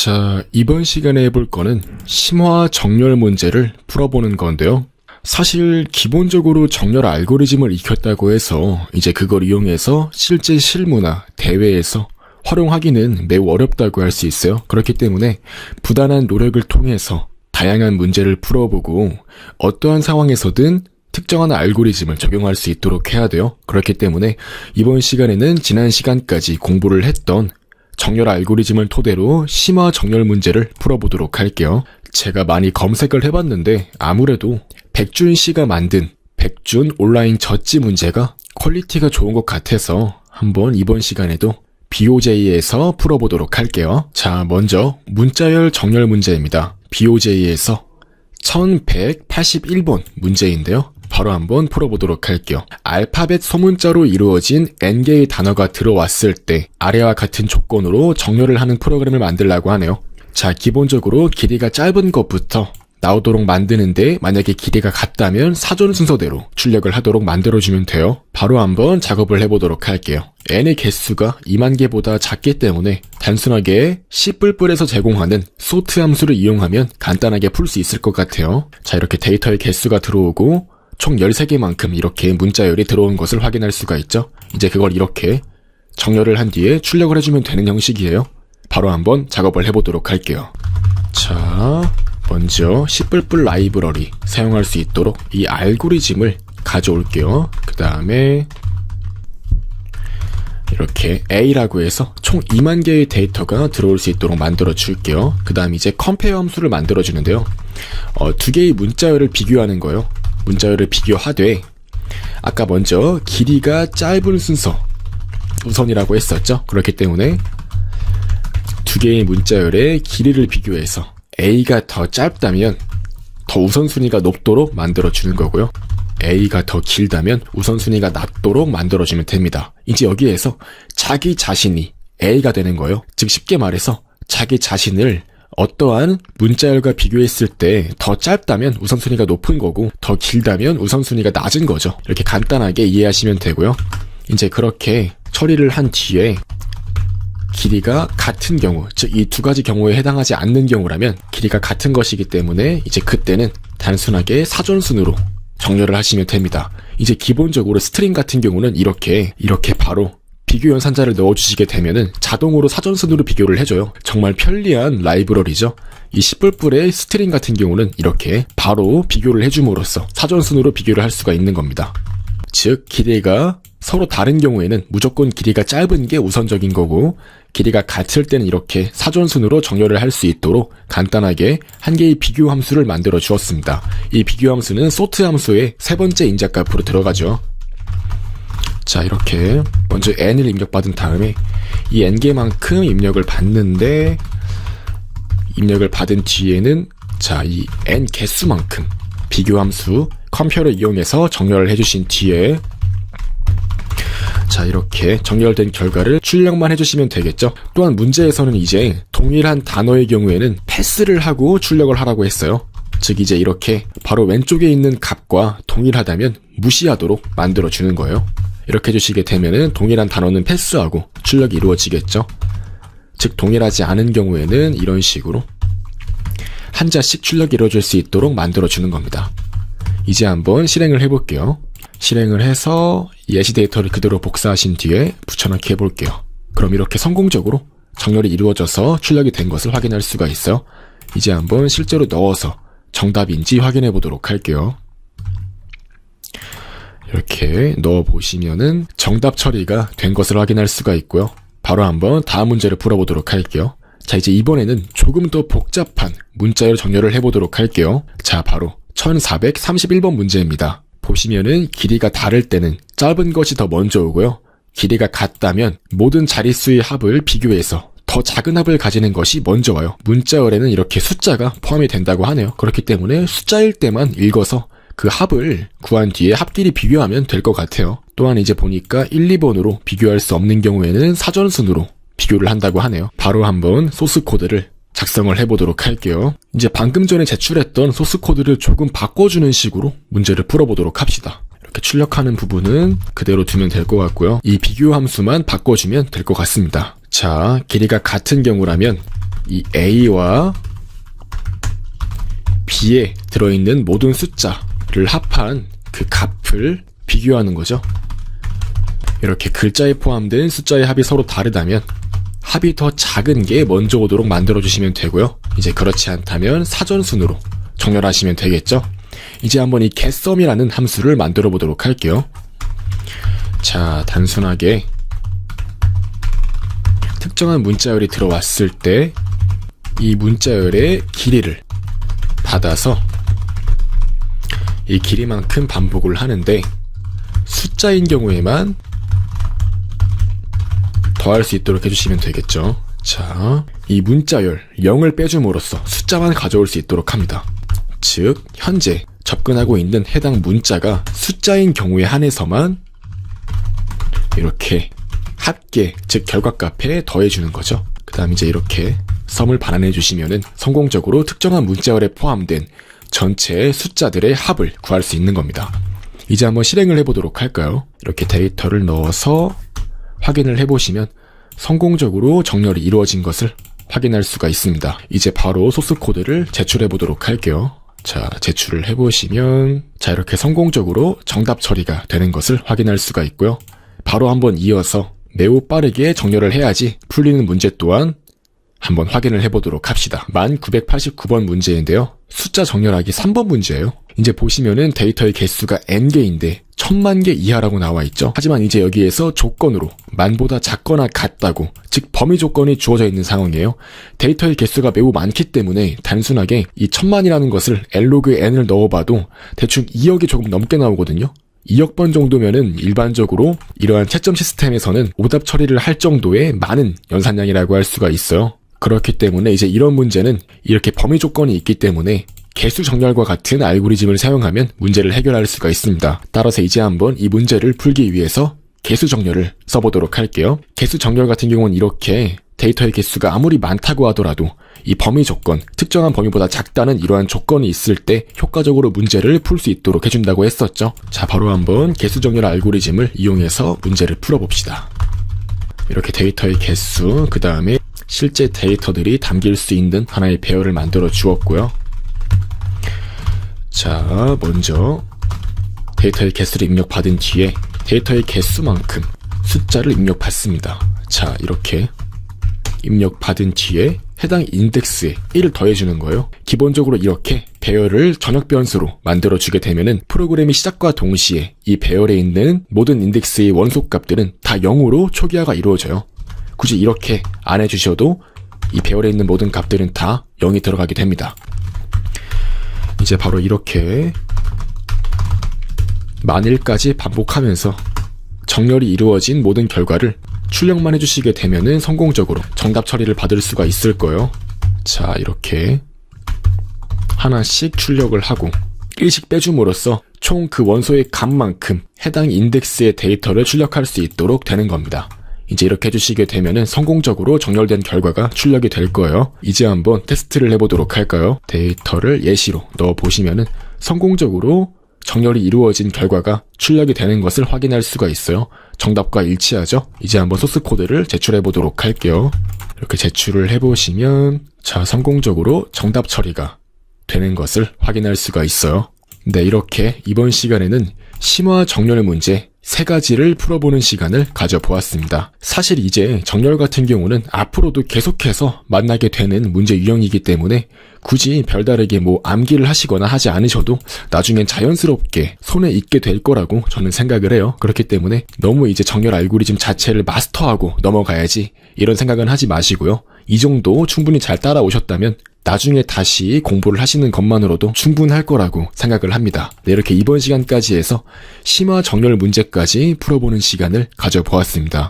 자, 이번 시간에 해볼 거는 심화 정렬 문제를 풀어보는 건데요. 사실 기본적으로 정렬 알고리즘을 익혔다고 해서 이제 그걸 이용해서 실제 실무나 대회에서 활용하기는 매우 어렵다고 할 수 있어요. 그렇기 때문에 부단한 노력을 통해서 다양한 문제를 풀어보고 어떠한 상황에서든 특정한 알고리즘을 적용할 수 있도록 해야 돼요. 그렇기 때문에 이번 시간에는 지난 시간까지 공부를 했던 정렬 알고리즘을 토대로 심화 정렬 문제를 풀어보도록 할게요. 제가 많이 검색을 해봤는데 아무래도 백준 씨가 만든 백준 온라인 젖지 문제가 퀄리티가 좋은 것 같아서 한번 이번 시간에도 BOJ에서 풀어보도록 할게요. 자, 먼저 문자열 정렬 문제입니다. BOJ에서 1181번 문제인데요. 바로 한번 풀어보도록 할게요. 알파벳 소문자로 이루어진 n개의 단어가 들어왔을 때 아래와 같은 조건으로 정렬을 하는 프로그램을 만들라고 하네요. 자, 기본적으로 길이가 짧은 것부터 나오도록 만드는데 만약에 길이가 같다면 사전 순서대로 출력을 하도록 만들어주면 돼요. 바로 한번 작업을 해보도록 할게요. n의 개수가 2만 개보다 작기 때문에 단순하게 C++에서 제공하는 sort 함수를 이용하면 간단하게 풀 수 있을 것 같아요. 자, 이렇게 데이터의 개수가 들어오고 총 13개만큼 이렇게 문자열이 들어온 것을 확인할 수가 있죠. 이제 그걸 이렇게 정렬을 한 뒤에 출력을 해주면 되는 형식이에요. 바로 한번 작업을 해보도록 할게요. 자, 먼저 C++ 라이브러리 사용할 수 있도록 이 알고리즘을 가져올게요. 그 다음에 이렇게 A라고 해서 총 2만 개의 데이터가 들어올 수 있도록 만들어 줄게요. 그 다음 이제 컴페어 함수를 만들어 주는데요. 두 개의 문자열을 비교하는 거예요. 문자열을 비교하되 아까 먼저 길이가 짧은 순서 우선이라고 했었죠. 그렇기 때문에 두 개의 문자열의 길이를 비교해서 A가 더 짧다면 더 우선순위가 높도록 만들어주는 거고요. A가 더 길다면 우선순위가 낮도록 만들어주면 됩니다. 이제 여기에서 자기 자신이 A가 되는 거예요. 즉 쉽게 말해서 자기 자신을 어떠한 문자열과 비교했을 때 더 짧다면 우선순위가 높은 거고 더 길다면 우선순위가 낮은 거죠. 이렇게 간단하게 이해하시면 되고요. 이제 그렇게 처리를 한 뒤에 길이가 같은 경우, 즉 이 두 가지 경우에 해당하지 않는 경우라면 길이가 같은 것이기 때문에 이제 그때는 단순하게 사전순으로 정렬을 하시면 됩니다. 이제 기본적으로 스트링 같은 경우는 이렇게 바로 비교 연산자를 넣어주시게 되면은 자동으로 사전순으로 비교를 해줘요. 정말 편리한 라이브러리죠. 이 C++의 스트링 같은 경우는 이렇게 바로 비교를 해줌으로써 사전순으로 비교를 할 수가 있는 겁니다. 즉 길이가 서로 다른 경우에는 무조건 길이가 짧은 게 우선적인 거고 길이가 같을 때는 이렇게 사전순으로 정렬을 할 수 있도록 간단하게 한 개의 비교 함수를 만들어 주었습니다. 이 비교 함수는 sort 함수의 세 번째 인자값으로 들어가죠. 자, 이렇게 먼저 n을 입력받은 다음에 이 n개만큼 입력을 받는데 입력을 받은 뒤에는 자, 이 n 개수만큼 비교함수 컴퓨터를 이용해서 정렬을 해주신 뒤에 자, 이렇게 정렬된 결과를 출력만 해주시면 되겠죠. 또한 문제에서는 이제 동일한 단어의 경우에는 패스를 하고 출력을 하라고 했어요. 즉 이제 이렇게 바로 왼쪽에 있는 값과 동일하다면 무시하도록 만들어주는 거예요. 이렇게 해주시게 되면은 동일한 단어는 패스하고 출력이 이루어지겠죠. 즉 동일하지 않은 경우에는 이런 식으로 한자씩 출력이 이루어질 수 있도록 만들어주는 겁니다. 이제 한번 실행을 해볼게요. 실행을 해서 예시 데이터를 그대로 복사하신 뒤에 붙여넣기 해볼게요. 그럼 이렇게 성공적으로 정렬이 이루어져서 출력이 된 것을 확인할 수가 있어요. 이제 한번 실제로 넣어서 정답인지 확인해 보도록 할게요. 이렇게 넣어보시면은 정답 처리가 된 것을 확인할 수가 있고요. 바로 한번 다음 문제를 풀어보도록 할게요. 자, 이제 이번에는 조금 더 복잡한 문자열 정렬을 해보도록 할게요. 자, 바로 1431번 문제입니다. 보시면은 길이가 다를 때는 짧은 것이 더 먼저 오고요. 길이가 같다면 모든 자릿수의 합을 비교해서 더 작은 합을 가지는 것이 먼저 와요. 문자열에는 이렇게 숫자가 포함이 된다고 하네요. 그렇기 때문에 숫자일 때만 읽어서 그 합을 구한 뒤에 합끼리 비교하면 될 것 같아요. 또한 이제 보니까 1, 2번으로 비교할 수 없는 경우에는 사전순으로 비교를 한다고 하네요. 바로 한번 소스 코드를 작성을 해보도록 할게요. 이제 방금 전에 제출했던 소스 코드를 조금 바꿔주는 식으로 문제를 풀어보도록 합시다. 이렇게 출력하는 부분은 그대로 두면 될 것 같고요. 이 비교 함수만 바꿔주면 될 것 같습니다. 자, 길이가 같은 경우라면 이 A와 B에 들어있는 모든 숫자를 합한 그 값을 비교하는 거죠. 이렇게 글자에 포함된 숫자의 합이 서로 다르다면 합이 더 작은 게 먼저 오도록 만들어주시면 되고요. 이제 그렇지 않다면 사전순으로 정렬하시면 되겠죠. 이제 한번 이 getSum이라는 함수를 만들어 보도록 할게요. 자, 단순하게 특정한 문자열이 들어왔을 때 이 문자열의 길이를 받아서 이 길이만큼 반복을 하는데 숫자인 경우에만 더할 수 있도록 해주시면 되겠죠. 자, 이 문자열 0을 빼줌으로써 숫자만 가져올 수 있도록 합니다. 즉, 현재 접근하고 있는 해당 문자가 숫자인 경우에 한해서만 이렇게 합계, 즉 결과값에 더해주는 거죠. 그 다음 이제 이렇게 sum을 반환해 주시면은 성공적으로 특정한 문자열에 포함된 전체 숫자들의 합을 구할 수 있는 겁니다. 이제 한번 실행을 해보도록 할까요? 이렇게 데이터를 넣어서 확인을 해보시면 성공적으로 정렬이 이루어진 것을 확인할 수가 있습니다. 이제 바로 소스 코드를 제출해 보도록 할게요. 자, 제출을 해보시면 자, 이렇게 성공적으로 정답 처리가 되는 것을 확인할 수가 있고요. 바로 한번 이어서 매우 빠르게 정렬을 해야지 풀리는 문제 또한 한번 확인을 해보도록 합시다. 1989번 문제인데요. 숫자 정렬하기 3번 문제예요. 이제 보시면은 데이터의 개수가 n개인데 1000만 개 이하라고 나와 있죠. 하지만 이제 여기에서 조건으로 만보다 작거나 같다고, 즉 범위 조건이 주어져 있는 상황이에요. 데이터의 개수가 매우 많기 때문에 단순하게 이 1000만이라는 것을 n로그 n을 넣어봐도 대충 2억이 조금 넘게 나오거든요. 2억 번 정도면은 일반적으로 이러한 채점 시스템에서는 오답 처리를 할 정도의 많은 연산량이라고 할 수가 있어요. 그렇기 때문에 이제 이런 문제는 이렇게 범위 조건이 있기 때문에 개수 정렬과 같은 알고리즘을 사용하면 문제를 해결할 수가 있습니다. 따라서 이제 한번 이 문제를 풀기 위해서 개수 정렬을 써보도록 할게요. 개수 정렬 같은 경우는 이렇게 데이터의 개수가 아무리 많다고 하더라도 이 범위 조건, 특정한 범위보다 작다는 이러한 조건이 있을 때 효과적으로 문제를 풀 수 있도록 해준다고 했었죠. 자, 바로 한번 개수 정렬 알고리즘을 이용해서 문제를 풀어봅시다. 이렇게 데이터의 개수, 그 다음에 실제 데이터들이 담길 수 있는 하나의 배열을 만들어 주었고요. 자, 먼저 데이터의 개수를 입력받은 뒤에 데이터의 개수만큼 숫자를 입력받습니다. 자, 이렇게 입력받은 뒤에 해당 인덱스에 1을 더해주는 거예요. 기본적으로 이렇게 배열을 전역 변수로 만들어주게 되면은 프로그램이 시작과 동시에 이 배열에 있는 모든 인덱스의 원소값들은 다 0으로 초기화가 이루어져요. 굳이 이렇게 안 해주셔도 이 배열에 있는 모든 값들은 다 0이 들어가게 됩니다. 이제 바로 이렇게 만일까지 반복하면서 정렬이 이루어진 모든 결과를 출력만 해주시게 되면은 성공적으로 정답 처리를 받을 수가 있을 거예요. 자, 이렇게 하나씩 출력을 하고 1씩 빼줌으로써 총 그 원소의 값만큼 해당 인덱스의 데이터를 출력할 수 있도록 되는 겁니다. 이제 이렇게 해주시게 되면은 성공적으로 정렬된 결과가 출력이 될 거예요. 이제 한번 테스트를 해보도록 할까요? 데이터를 예시로 넣어보시면은 성공적으로 정렬이 이루어진 결과가 출력이 되는 것을 확인할 수가 있어요. 정답과 일치하죠? 이제 한번 소스 코드를 제출해 보도록 할게요. 이렇게 제출을 해보시면 자, 성공적으로 정답 처리가 되는 것을 확인할 수가 있어요. 네, 이렇게 이번 시간에는 심화 정렬 문제 3가지를 풀어보는 시간을 가져보았습니다. 사실 이제 정렬 같은 경우는 앞으로도 계속해서 만나게 되는 문제 유형이기 때문에 굳이 별다르게 암기를 하시거나 하지 않으셔도 나중엔 자연스럽게 손에 익게 될 거라고 저는 생각을 해요. 그렇기 때문에 너무 이제 정렬 알고리즘 자체를 마스터하고 넘어가야지 이런 생각은 하지 마시고요. 이 정도 충분히 잘 따라오셨다면 나중에 다시 공부를 하시는 것만으로도 충분할 거라고 생각을 합니다. 네, 이렇게 이번 시간까지 해서 심화 정렬 문제까지 풀어보는 시간을 가져보았습니다.